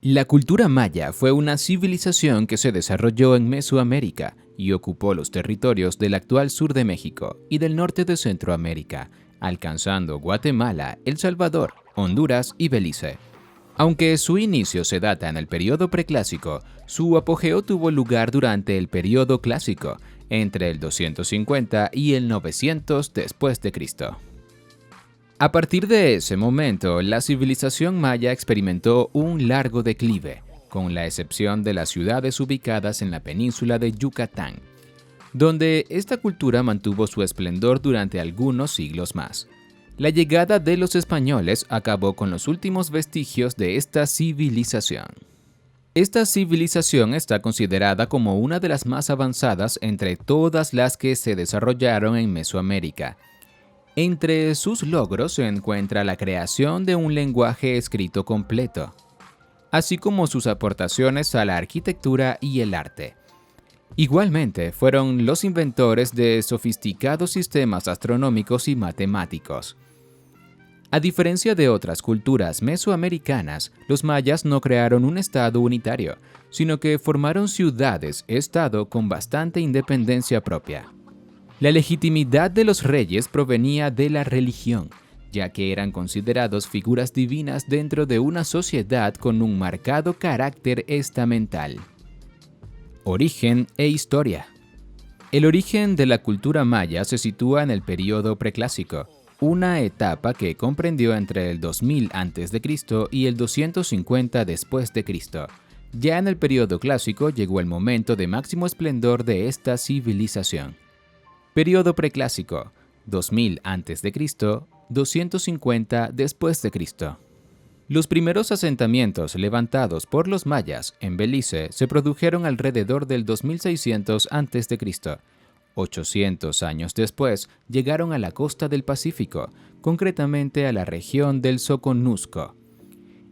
La cultura maya fue una civilización que se desarrolló en Mesoamérica y ocupó los territorios del actual sur de México y del norte de Centroamérica, alcanzando Guatemala, El Salvador, Honduras y Belice. Aunque su inicio se data en el periodo preclásico, su apogeo tuvo lugar durante el periodo clásico, entre el 250 y el 900 después de Cristo. A partir de ese momento, la civilización maya experimentó un largo declive, con la excepción de las ciudades ubicadas en la península de Yucatán, donde esta cultura mantuvo su esplendor durante algunos siglos más. La llegada de los españoles acabó con los últimos vestigios de esta civilización. Esta civilización está considerada como una de las más avanzadas entre todas las que se desarrollaron en Mesoamérica. Entre sus logros se encuentra la creación de un lenguaje escrito completo, así como sus aportaciones a la arquitectura y el arte. Igualmente, fueron los inventores de sofisticados sistemas astronómicos y matemáticos. A diferencia de otras culturas mesoamericanas, los mayas no crearon un estado unitario, sino que formaron ciudades-estado con bastante independencia propia. La legitimidad de los reyes provenía de la religión, ya que eran considerados figuras divinas dentro de una sociedad con un marcado carácter estamental. Origen e historia. El origen de la cultura maya se sitúa en el período preclásico, una etapa que comprendió entre el 2000 a.C. y el 250 después de Cristo. Ya en el período clásico llegó el momento de máximo esplendor de esta civilización. Período preclásico, 2000 a.C., 250 después de Cristo. Los primeros asentamientos levantados por los mayas en Belice se produjeron alrededor del 2600 a.C. 800 años después llegaron a la costa del Pacífico, concretamente a la región del Soconusco.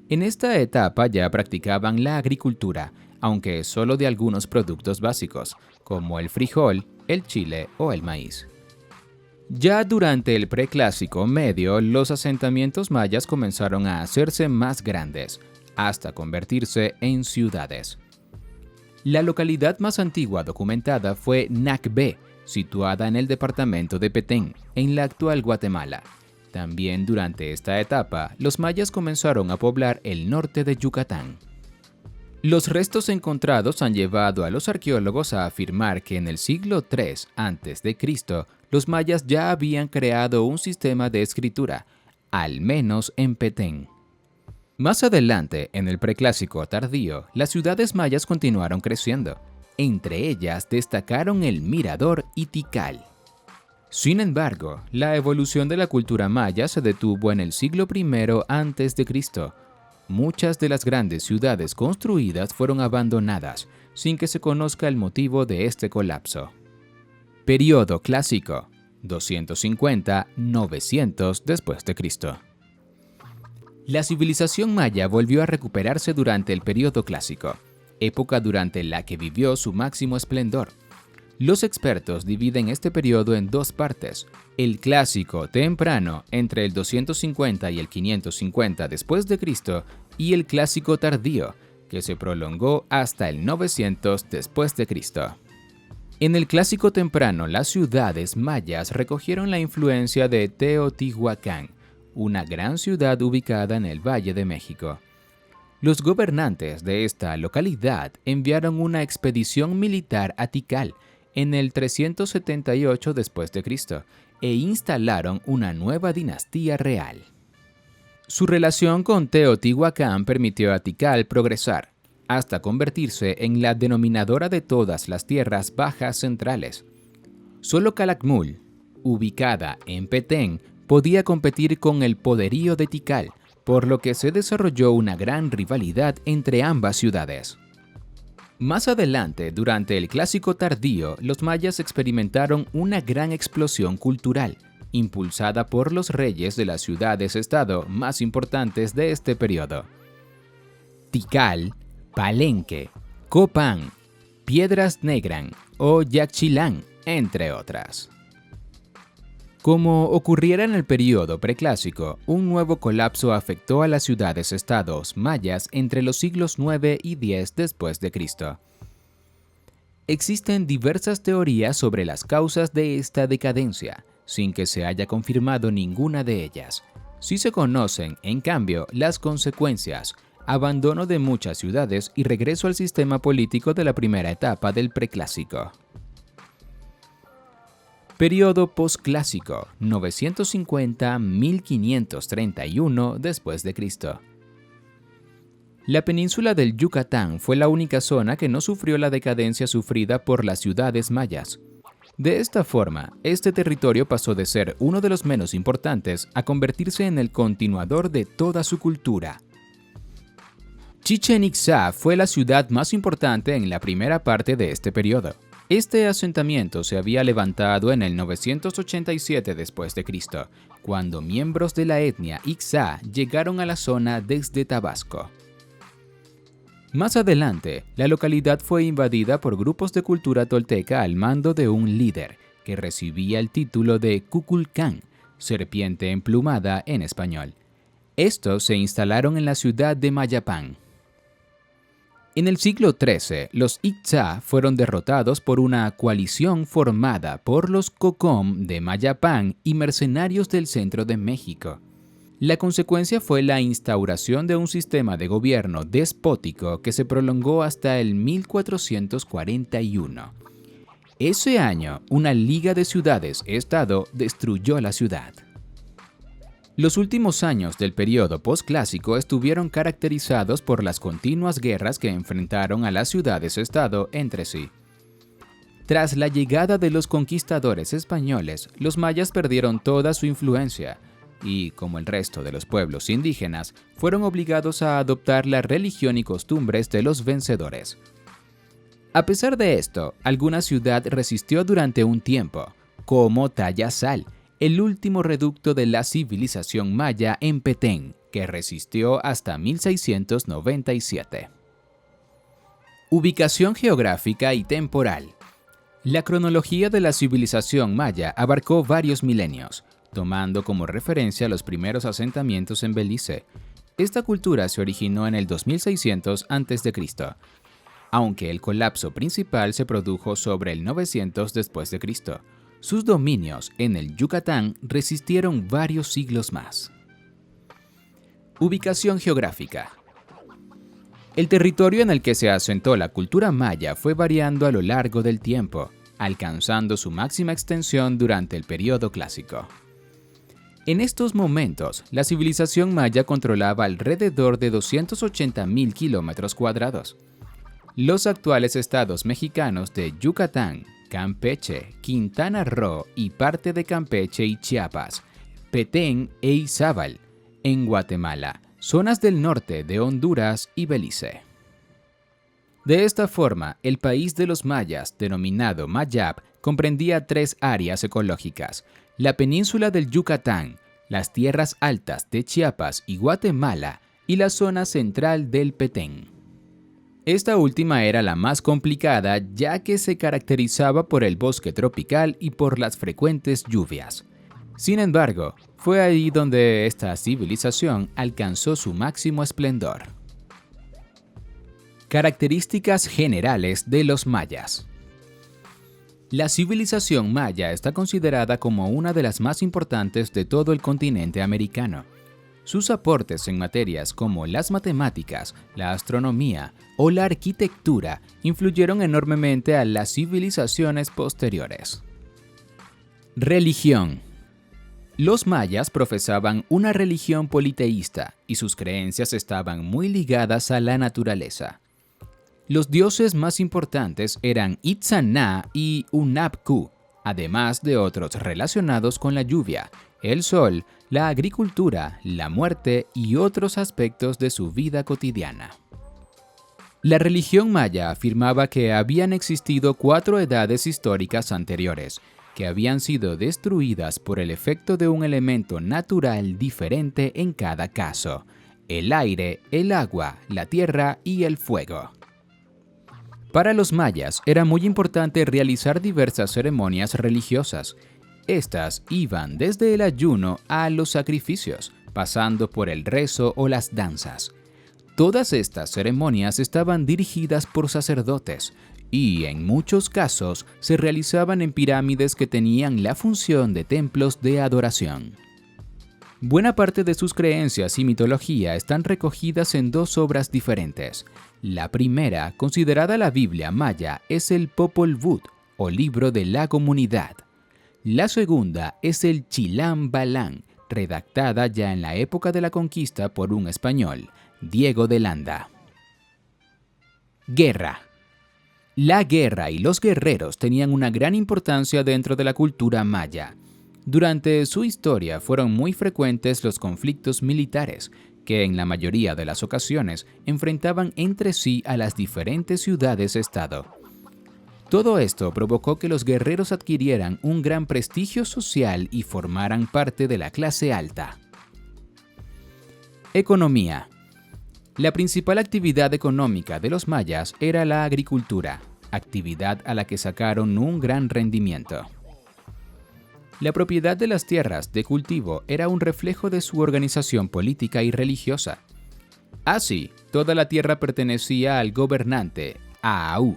En esta etapa ya practicaban la agricultura, aunque solo de algunos productos básicos, como el frijol, el chile o el maíz. Ya durante el preclásico medio, los asentamientos mayas comenzaron a hacerse más grandes, hasta convertirse en ciudades. La localidad más antigua documentada fue Nacbé, situada en el departamento de Petén, en la actual Guatemala. También durante esta etapa, los mayas comenzaron a poblar el norte de Yucatán. Los restos encontrados han llevado a los arqueólogos a afirmar que en el siglo III a.C., los mayas ya habían creado un sistema de escritura, al menos en Petén. Más adelante, en el preclásico tardío, las ciudades mayas continuaron creciendo. Entre ellas destacaron el Mirador y Tikal. Sin embargo, la evolución de la cultura maya se detuvo en el siglo I a.C. Muchas de las grandes ciudades construidas fueron abandonadas, sin que se conozca el motivo de este colapso. Período clásico, 250-900 después de Cristo. La civilización maya volvió a recuperarse durante el período clásico, época durante la que vivió su máximo esplendor. Los expertos dividen este periodo en dos partes: el clásico temprano, entre el 250 y el 550 después de Cristo, y el clásico tardío, que se prolongó hasta el 900 después de Cristo. En el clásico temprano, las ciudades mayas recogieron la influencia de Teotihuacán, una gran ciudad ubicada en el Valle de México. Los gobernantes de esta localidad enviaron una expedición militar a Tikal en el 378 después de Cristo e instalaron una nueva dinastía real. Su relación con Teotihuacán permitió a Tikal progresar, hasta convertirse en la denominadora de todas las tierras bajas centrales. Solo Calakmul, ubicada en Petén, podía competir con el poderío de Tikal, por lo que se desarrolló una gran rivalidad entre ambas ciudades. Más adelante, durante el clásico tardío, los mayas experimentaron una gran explosión cultural, impulsada por los reyes de las ciudades-estado más importantes de este periodo: Tikal, Palenque, Copán, Piedras Negras o Yaxchilán, entre otras. Como ocurriera en el período preclásico, un nuevo colapso afectó a las ciudades-estados mayas entre los siglos 9 y 10 después de Cristo. Existen diversas teorías sobre las causas de esta decadencia, sin que se haya confirmado ninguna de ellas. Sí se conocen, en cambio, las consecuencias: abandono de muchas ciudades y regreso al sistema político de la primera etapa del preclásico. Período posclásico, 950-1531 después de Cristo. La península del Yucatán fue la única zona que no sufrió la decadencia sufrida por las ciudades mayas. De esta forma, este territorio pasó de ser uno de los menos importantes a convertirse en el continuador de toda su cultura. Chichén Itzá fue la ciudad más importante en la primera parte de este periodo. Este asentamiento se había levantado en el 987 después de Cristo, cuando miembros de la etnia Itzá llegaron a la zona desde Tabasco. Más adelante, la localidad fue invadida por grupos de cultura tolteca al mando de un líder, que recibía el título de Kukulcán, serpiente emplumada en español. Estos se instalaron en la ciudad de Mayapán. En el siglo XIII, los Itzá fueron derrotados por una coalición formada por los Cocom de Mayapán y mercenarios del centro de México. La consecuencia fue la instauración de un sistema de gobierno despótico que se prolongó hasta el 1441. Ese año, una liga de ciudades-estado destruyó la ciudad. Los últimos años del período posclásico estuvieron caracterizados por las continuas guerras que enfrentaron a las ciudades-estado entre sí. Tras la llegada de los conquistadores españoles, los mayas perdieron toda su influencia y, como el resto de los pueblos indígenas, fueron obligados a adoptar la religión y costumbres de los vencedores. A pesar de esto, alguna ciudad resistió durante un tiempo, como Tayasal, el último reducto de la civilización maya en Petén, que resistió hasta 1697. Ubicación geográfica y temporal. La cronología de la civilización maya abarcó varios milenios, tomando como referencia los primeros asentamientos en Belice. Esta cultura se originó en el 2600 a.C., aunque el colapso principal se produjo sobre el 900 después de Cristo. Sus dominios en el Yucatán resistieron varios siglos más. Ubicación geográfica. El territorio en el que se asentó la cultura maya fue variando a lo largo del tiempo, alcanzando su máxima extensión durante el período clásico. En estos momentos, la civilización maya controlaba alrededor de 280,000 kilómetros cuadrados. Los actuales estados mexicanos de Yucatán, Campeche, Quintana Roo y parte de Campeche y Chiapas, Petén e Izabal, en Guatemala, zonas del norte de Honduras y Belice. De esta forma, el país de los mayas, denominado Mayab, comprendía 3 áreas ecológicas: la península del Yucatán, las tierras altas de Chiapas y Guatemala y la zona central del Petén. Esta última era la más complicada, ya que se caracterizaba por el bosque tropical y por las frecuentes lluvias. Sin embargo, fue ahí donde esta civilización alcanzó su máximo esplendor. Características generales de los mayas. La civilización maya está considerada como una de las más importantes de todo el continente americano. Sus aportes en materias como las matemáticas, la astronomía o la arquitectura influyeron enormemente a las civilizaciones posteriores. Religión. Los mayas profesaban una religión politeísta y sus creencias estaban muy ligadas a la naturaleza. Los dioses más importantes eran Itzá-na y Hunab-ku, además de otros relacionados con la lluvia, el sol, la agricultura, la muerte y otros aspectos de su vida cotidiana. La religión maya afirmaba que habían existido 4 edades históricas anteriores, que habían sido destruidas por el efecto de un elemento natural diferente en cada caso: el aire, el agua, la tierra y el fuego. Para los mayas era muy importante realizar diversas ceremonias religiosas. Estas iban desde el ayuno a los sacrificios, pasando por el rezo o las danzas. Todas estas ceremonias estaban dirigidas por sacerdotes y, en muchos casos, se realizaban en pirámides que tenían la función de templos de adoración. Buena parte de sus creencias y mitología están recogidas en dos obras diferentes. La primera, considerada la Biblia maya, es el Popol Vuh, o Libro de la Comunidad. La segunda es el Chilam Balam, redactada ya en la época de la conquista por un español, Diego de Landa. Guerra. La guerra y los guerreros tenían una gran importancia dentro de la cultura maya. Durante su historia fueron muy frecuentes los conflictos militares, que en la mayoría de las ocasiones enfrentaban entre sí a las diferentes ciudades-estado. Todo esto provocó que los guerreros adquirieran un gran prestigio social y formaran parte de la clase alta. Economía. La principal actividad económica de los mayas era la agricultura, actividad a la que sacaron un gran rendimiento. La propiedad de las tierras de cultivo era un reflejo de su organización política y religiosa. Así, toda la tierra pertenecía al gobernante, Aau,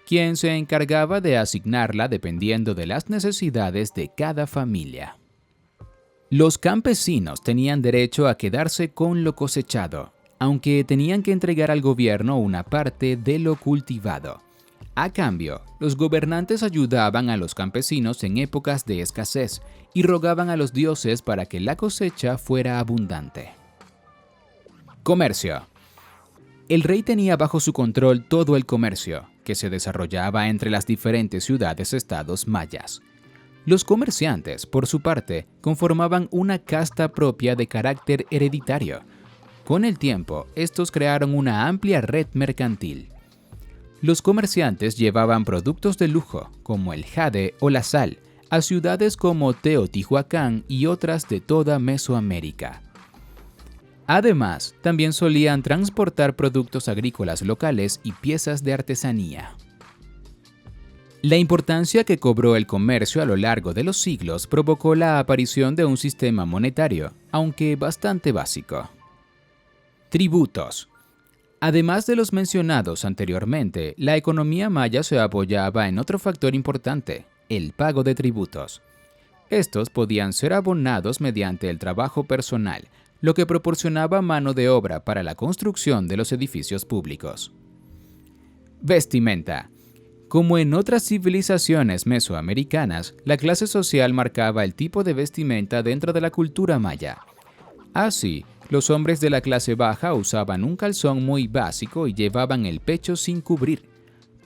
quien se encargaba de asignarla dependiendo de las necesidades de cada familia. Los campesinos tenían derecho a quedarse con lo cosechado, aunque tenían que entregar al gobierno una parte de lo cultivado. A cambio, los gobernantes ayudaban a los campesinos en épocas de escasez y rogaban a los dioses para que la cosecha fuera abundante. Comercio. El rey tenía bajo su control todo el comercio, que se desarrollaba entre las diferentes ciudades-estados mayas. Los comerciantes, por su parte, conformaban una casta propia de carácter hereditario. Con el tiempo, estos crearon una amplia red mercantil. Los comerciantes llevaban productos de lujo, como el jade o la sal, a ciudades como Teotihuacán y otras de toda Mesoamérica. Además, también solían transportar productos agrícolas locales y piezas de artesanía. La importancia que cobró el comercio a lo largo de los siglos provocó la aparición de un sistema monetario, aunque bastante básico. Tributos. Además de los mencionados anteriormente, la economía maya se apoyaba en otro factor importante, el pago de tributos. Estos podían ser abonados mediante el trabajo personal, lo que proporcionaba mano de obra para la construcción de los edificios públicos. Vestimenta. Como en otras civilizaciones mesoamericanas, la clase social marcaba el tipo de vestimenta dentro de la cultura maya. Así, los hombres de la clase baja usaban un calzón muy básico y llevaban el pecho sin cubrir.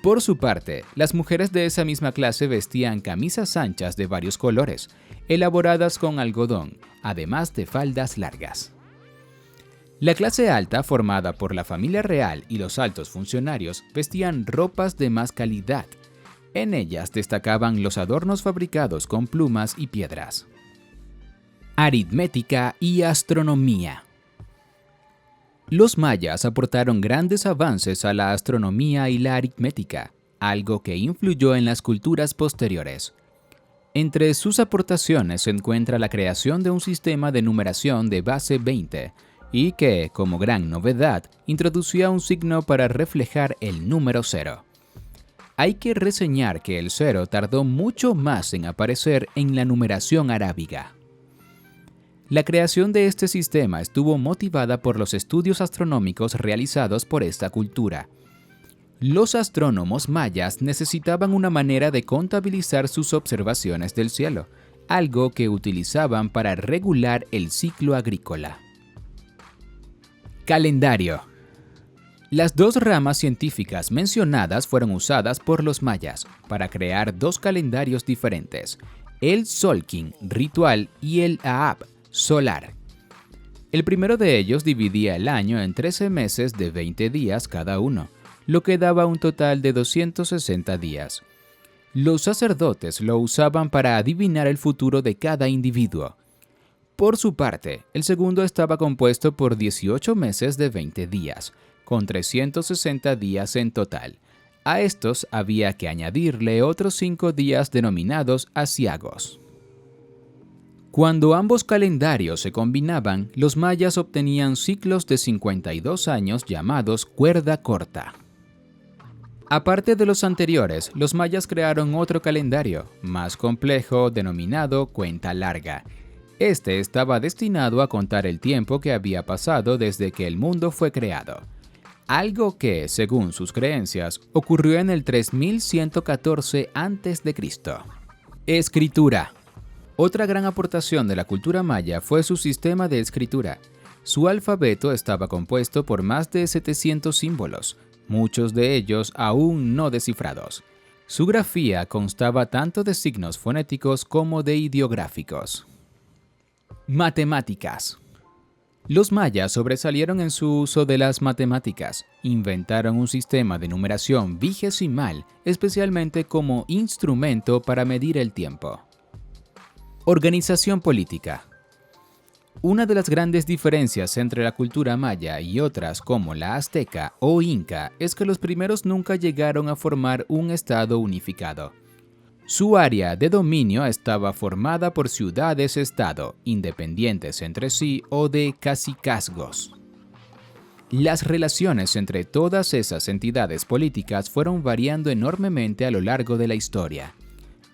Por su parte, las mujeres de esa misma clase vestían camisas anchas de varios colores, elaboradas con algodón, además de faldas largas. La clase alta, formada por la familia real y los altos funcionarios, vestían ropas de más calidad. En ellas destacaban los adornos fabricados con plumas y piedras. Aritmética y astronomía. Los mayas aportaron grandes avances a la astronomía y la aritmética, algo que influyó en las culturas posteriores. Entre sus aportaciones se encuentra la creación de un sistema de numeración de base 20 y que, como gran novedad, introducía un signo para reflejar el número 0. Hay que reseñar que el 0 tardó mucho más en aparecer en la numeración arábiga. La creación de este sistema estuvo motivada por los estudios astronómicos realizados por esta cultura. Los astrónomos mayas necesitaban una manera de contabilizar sus observaciones del cielo, algo que utilizaban para regular el ciclo agrícola. Calendario. Las dos ramas científicas mencionadas fueron usadas por los mayas para crear dos calendarios diferentes, el Tzolk'in, ritual, y el Aab, solar. El primero de ellos dividía el año en 13 meses de 20 días cada uno, lo que daba un total de 260 días. Los sacerdotes lo usaban para adivinar el futuro de cada individuo. Por su parte, el segundo estaba compuesto por 18 meses de 20 días, con 360 días en total. A estos había que añadirle otros 5 días denominados asiagos. Cuando ambos calendarios se combinaban, los mayas obtenían ciclos de 52 años llamados cuerda corta. Aparte de los anteriores, los mayas crearon otro calendario, más complejo, denominado cuenta larga. Este estaba destinado a contar el tiempo que había pasado desde que el mundo fue creado. Algo que, según sus creencias, ocurrió en el 3114 a.C. Escritura. Otra gran aportación de la cultura maya fue su sistema de escritura. Su alfabeto estaba compuesto por más de 700 símbolos, muchos de ellos aún no descifrados. Su grafía constaba tanto de signos fonéticos como de ideográficos. Matemáticas. Los mayas sobresalieron en su uso de las matemáticas. Inventaron un sistema de numeración vigesimal, especialmente como instrumento para medir el tiempo. Organización política. Una de las grandes diferencias entre la cultura maya y otras como la azteca o inca es que los primeros nunca llegaron a formar un estado unificado. Su área de dominio estaba formada por ciudades-estado, independientes entre sí o de cacicazgos. Las relaciones entre todas esas entidades políticas fueron variando enormemente a lo largo de la historia.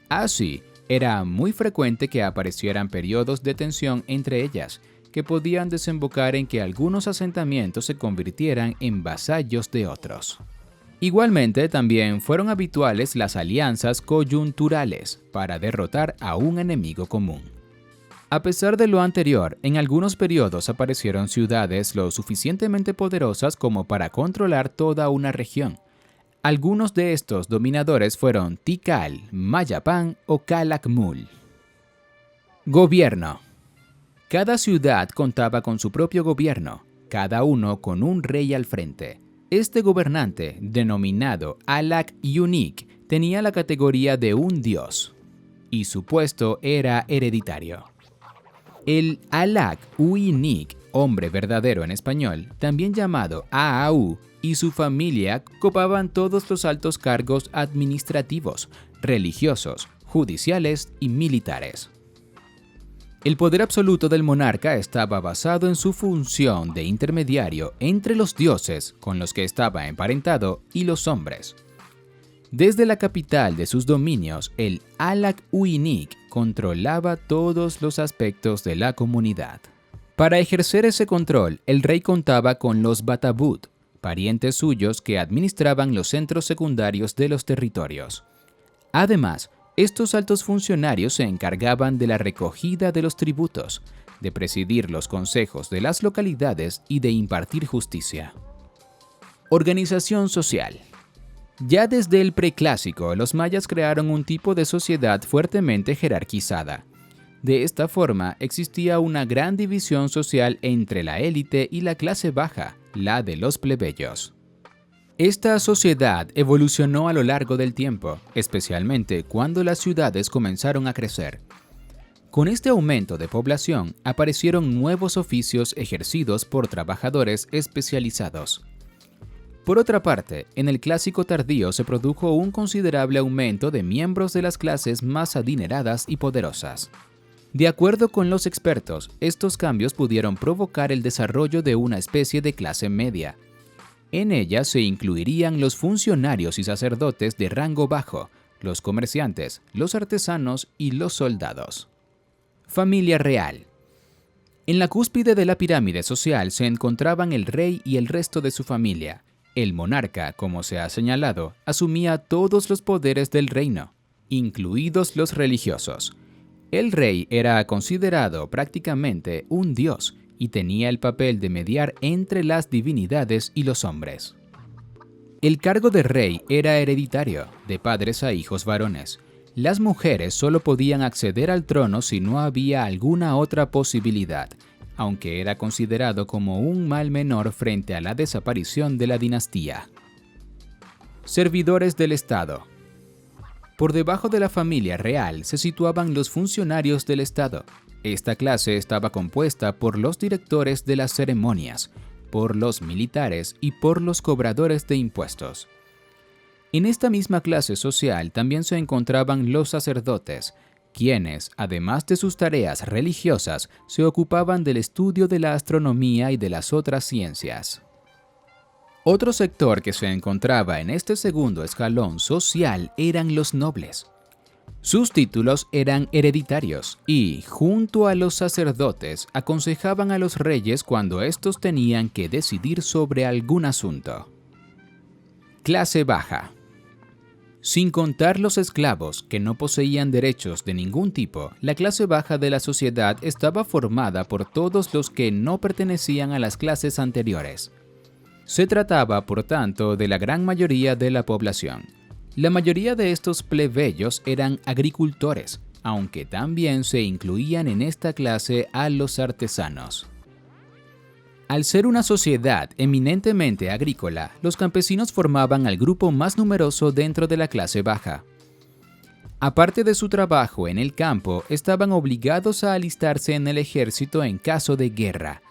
Así, era muy frecuente que aparecieran periodos de tensión entre ellas, que podían desembocar en que algunos asentamientos se convirtieran en vasallos de otros. Igualmente, también fueron habituales las alianzas coyunturales para derrotar a un enemigo común. A pesar de lo anterior, en algunos periodos aparecieron ciudades lo suficientemente poderosas como para controlar toda una región. Algunos de estos dominadores fueron Tikal, Mayapán o Calakmul. Gobierno. Cada ciudad contaba con su propio gobierno, cada uno con un rey al frente. Este gobernante, denominado Alak Yunik, tenía la categoría de un dios, y su puesto era hereditario. El Alak Uinik, hombre verdadero en español, también llamado Aau, y su familia copaban todos los altos cargos administrativos, religiosos, judiciales y militares. El poder absoluto del monarca estaba basado en su función de intermediario entre los dioses con los que estaba emparentado y los hombres. Desde la capital de sus dominios, el Alak Uinik controlaba todos los aspectos de la comunidad. Para ejercer ese control, el rey contaba con los Batabut, parientes suyos que administraban los centros secundarios de los territorios. Además, estos altos funcionarios se encargaban de la recogida de los tributos, de presidir los consejos de las localidades y de impartir justicia. Organización social. Ya desde el preclásico, los mayas crearon un tipo de sociedad fuertemente jerarquizada. De esta forma, existía una gran división social entre la élite y la clase baja, la de los plebeyos. Esta sociedad evolucionó a lo largo del tiempo, especialmente cuando las ciudades comenzaron a crecer. Con este aumento de población, aparecieron nuevos oficios ejercidos por trabajadores especializados. Por otra parte, en el Clásico tardío se produjo un considerable aumento de miembros de las clases más adineradas y poderosas. De acuerdo con los expertos, estos cambios pudieron provocar el desarrollo de una especie de clase media. En ella se incluirían los funcionarios y sacerdotes de rango bajo, los comerciantes, los artesanos y los soldados. Familia real. En la cúspide de la pirámide social se encontraban el rey y el resto de su familia. El monarca, como se ha señalado, asumía todos los poderes del reino, incluidos los religiosos. El rey era considerado prácticamente un dios y tenía el papel de mediar entre las divinidades y los hombres. El cargo de rey era hereditario, de padres a hijos varones. Las mujeres solo podían acceder al trono si no había alguna otra posibilidad, aunque era considerado como un mal menor frente a la desaparición de la dinastía. Servidores del Estado. Por debajo de la familia real se situaban los funcionarios del Estado. Esta clase estaba compuesta por los directores de las ceremonias, por los militares y por los cobradores de impuestos. En esta misma clase social también se encontraban los sacerdotes. quienes, además de sus tareas religiosas, se ocupaban del estudio de la astronomía y de las otras ciencias. Otro sector que se encontraba en este segundo escalón social eran los nobles. Sus títulos eran hereditarios y, junto a los sacerdotes, aconsejaban a los reyes cuando estos tenían que decidir sobre algún asunto. Clase baja. Sin contar los esclavos, que no poseían derechos de ningún tipo, la clase baja de la sociedad estaba formada por todos los que no pertenecían a las clases anteriores. Se trataba, por tanto, de la gran mayoría de la población. La mayoría de estos plebeyos eran agricultores, aunque también se incluían en esta clase a los artesanos. Al ser una sociedad eminentemente agrícola, los campesinos formaban al grupo más numeroso dentro de la clase baja. Aparte de su trabajo en el campo, estaban obligados a alistarse en el ejército en caso de guerra.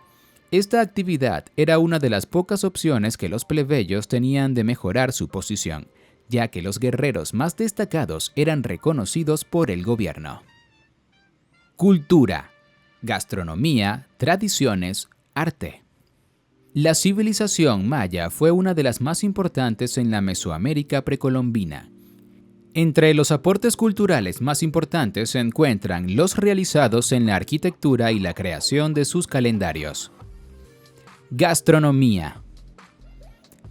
Esta actividad era una de las pocas opciones que los plebeyos tenían de mejorar su posición, ya que los guerreros más destacados eran reconocidos por el gobierno. Cultura, gastronomía, tradiciones, arte. La civilización maya fue una de las más importantes en la Mesoamérica precolombina. Entre los aportes culturales más importantes se encuentran los realizados en la arquitectura y la creación de sus calendarios. Gastronomía.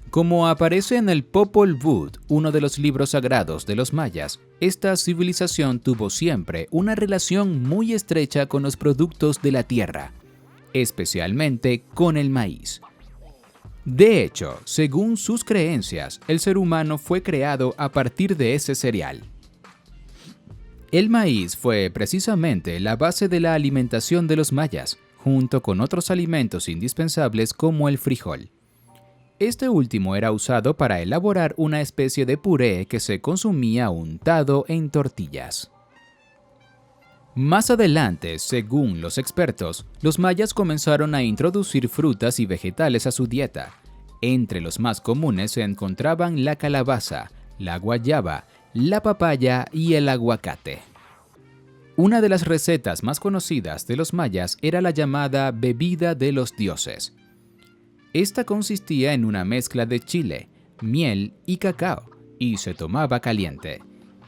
Como aparece en el Popol Vuh, uno de los libros sagrados de los mayas, esta civilización tuvo siempre una relación muy estrecha con los productos de la tierra, especialmente con el maíz. De hecho, según sus creencias, el ser humano fue creado a partir de ese cereal. El maíz fue precisamente la base de la alimentación de los mayas, junto con otros alimentos indispensables como el frijol. Este último era usado para elaborar una especie de puré que se consumía untado en tortillas. Más adelante, según los expertos, los mayas comenzaron a introducir frutas y vegetales a su dieta. Entre los más comunes se encontraban la calabaza, la guayaba, la papaya y el aguacate. Una de las recetas más conocidas de los mayas era la llamada bebida de los dioses. Esta consistía en una mezcla de chile, miel y cacao, y se tomaba caliente.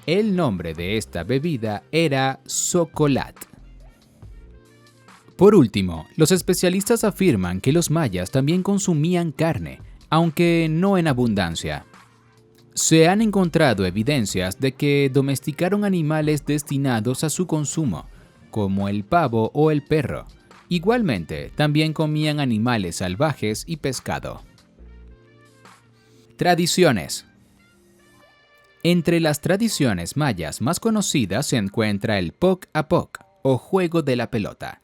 El nombre de esta bebida era xocolat. Por último, los especialistas afirman que los mayas también consumían carne, aunque no en abundancia. Se han encontrado evidencias de que domesticaron animales destinados a su consumo, como el pavo o el perro. Igualmente, también comían animales salvajes y pescado. Tradiciones. Entre las tradiciones mayas más conocidas se encuentra el Poc a Poc, o juego de la pelota.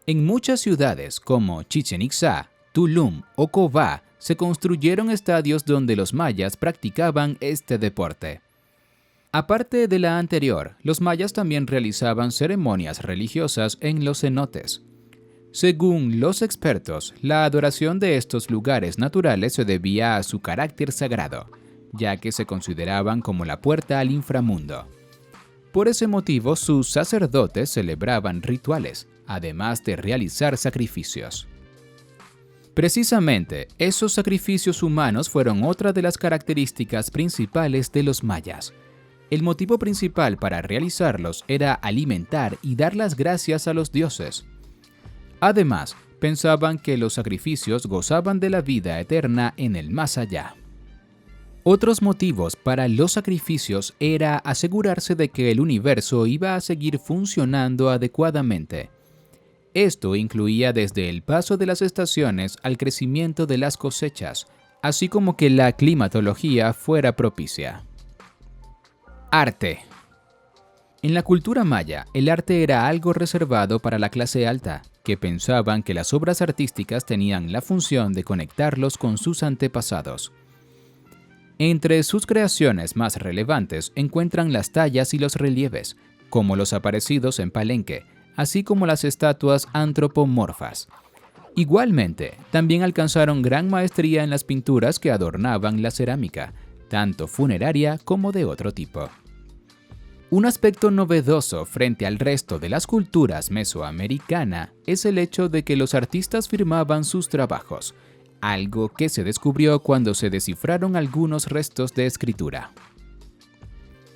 En muchas ciudades como Chichén Itzá, Tulum o Cobá se construyeron estadios donde los mayas practicaban este deporte. Aparte de la anterior, los mayas también realizaban ceremonias religiosas en los cenotes. Según los expertos, la adoración de estos lugares naturales se debía a su carácter sagrado, ya que se consideraban como la puerta al inframundo. Por ese motivo, sus sacerdotes celebraban rituales, además de realizar sacrificios. Precisamente, esos sacrificios humanos fueron otra de las características principales de los mayas. El motivo principal para realizarlos era alimentar y dar las gracias a los dioses. Además, pensaban que los sacrificios gozaban de la vida eterna en el más allá. Otros motivos para los sacrificios era asegurarse de que el universo iba a seguir funcionando adecuadamente. Esto incluía desde el paso de las estaciones al crecimiento de las cosechas, así como que la climatología fuera propicia. Arte. En la cultura maya, el arte era algo reservado para la clase alta, que pensaban que las obras artísticas tenían la función de conectarlos con sus antepasados. Entre sus creaciones más relevantes encuentran las tallas y los relieves, como los aparecidos en Palenque, así como las estatuas antropomorfas. Igualmente, también alcanzaron gran maestría en las pinturas que adornaban la cerámica, tanto funeraria como de otro tipo. Un aspecto novedoso frente al resto de las culturas mesoamericanas es el hecho de que los artistas firmaban sus trabajos, algo que se descubrió cuando se descifraron algunos restos de escritura.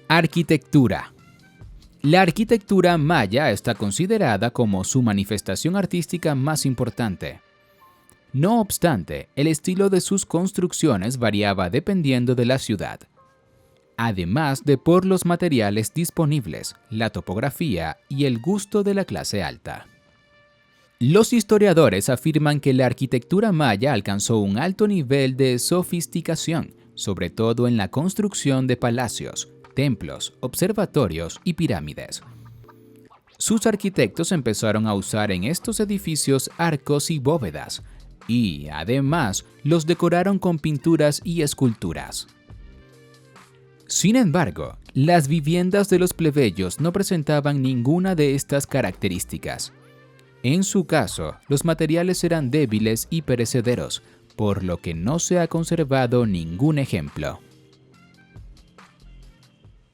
Arquitectura. La arquitectura maya está considerada como su manifestación artística más importante. No obstante, el estilo de sus construcciones variaba dependiendo de la ciudad, además de por los materiales disponibles, la topografía y el gusto de la clase alta. Los historiadores afirman que la arquitectura maya alcanzó un alto nivel de sofisticación, sobre todo en la construcción de palacios, templos, observatorios y pirámides. Sus arquitectos empezaron a usar en estos edificios arcos y bóvedas, y además los decoraron con pinturas y esculturas. Sin embargo, las viviendas de los plebeyos no presentaban ninguna de estas características. En su caso, los materiales eran débiles y perecederos, por lo que no se ha conservado ningún ejemplo.